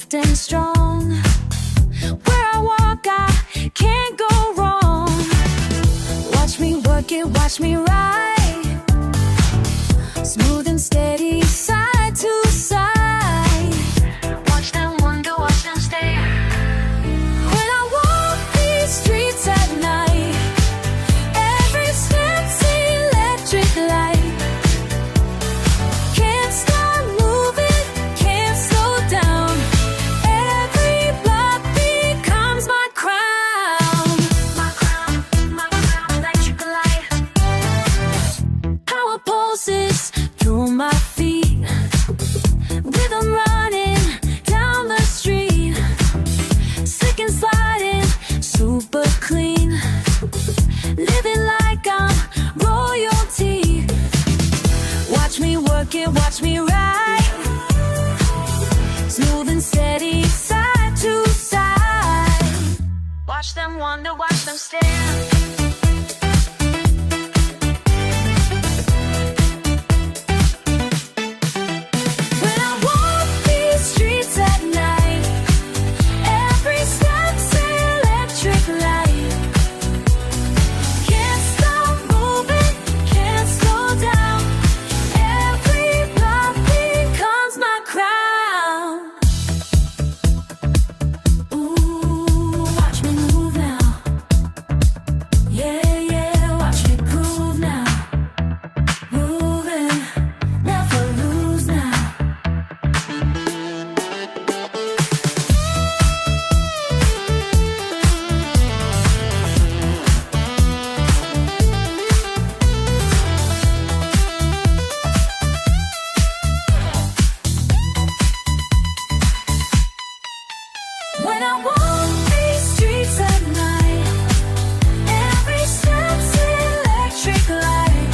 swift and strong. Where I walk, I can't go wrong. Watch me work it, watch me ride, smooth and steady, side to side. Watch them wonder, watch them stare. When I walk these streets at night, every step's electric light. Can't stop moving, can't slow down. Every block becomes my crown. My crown, electric light. Power pulses through my feet, rhythm running down the street. Slick and sliding, super clean, living like I'm royalty. Watch me work it, watch me ride, smooth and steady, side to side. Watch them wonder, watch them stare. When I walk these streets at night, every step's electric light. Can't stop moving, can't slow down. Every block becomes my crown. Ooh, watch me move now. Yeah, yeah, watch me groove now. Moving, never lose now. When I walk these streets at night, every step's electric light.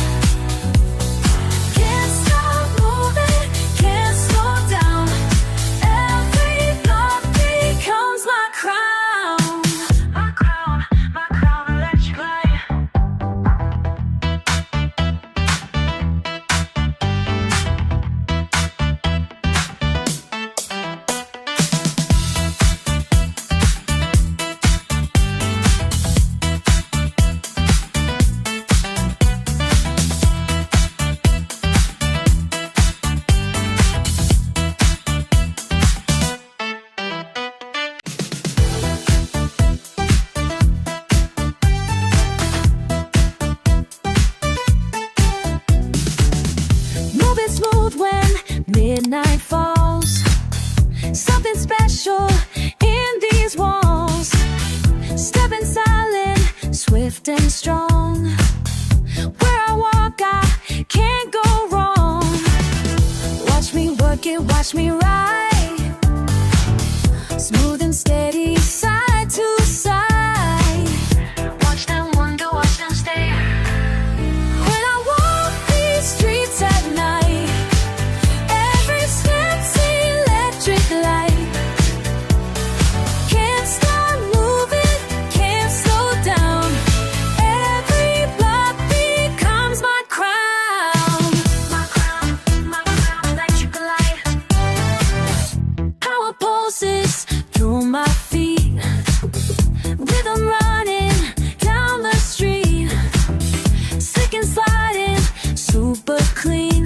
Can't stop moving, can't slow down. Every block becomes my crown. My crown, electric light. Moving smooth when midnight falls. Something special in these walls. Stepping silent, swift and strong. Where I walk, I can't go wrong. Watch me work it, watch me ride, smooth and steady, side to side. Watch them wonder, watch them stare. When I walk these streets at night, every step's electric light. Can't stop moving, can't slow down. Every block becomes my crown. My crown, electric light. Power pulses through my feet, rhythm running down the street. Slick and sliding, super clean,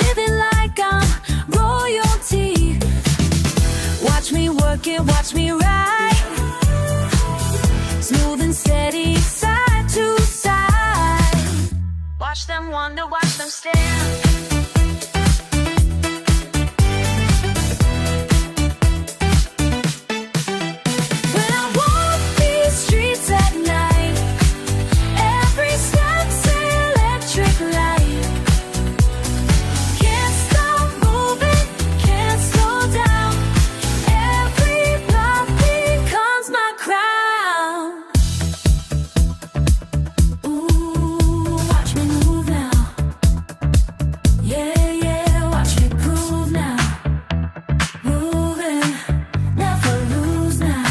living like I'm royalty. Watch me work it, watch me ride, smooth and steady, side to side. Watch them wonder, watch them stare. When I walk these streets at night, every step's electric light. Can't stop moving, can't slow down. Every block becomes my crown. Ooh, watch me move now. Yeah, yeah, watch me groove now. Moving, never lose now.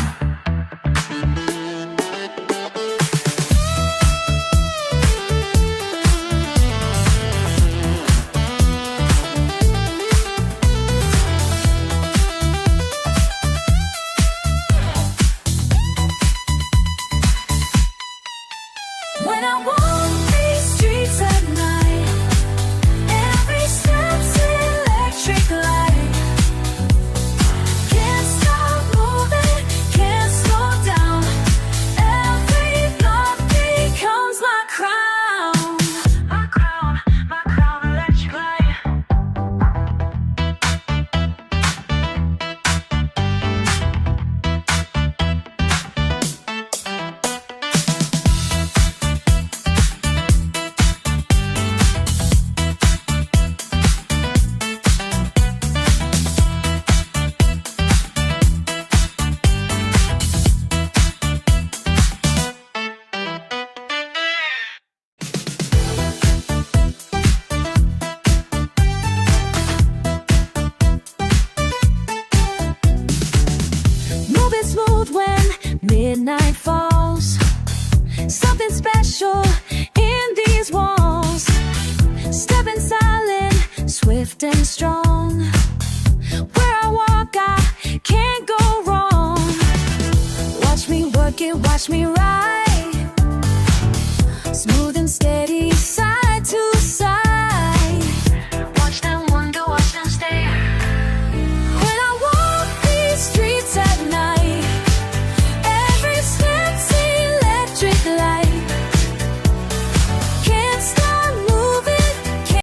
swift and strong. Where I walk, I can't go wrong. Watch me work it, watch me ride. Smooth and steady,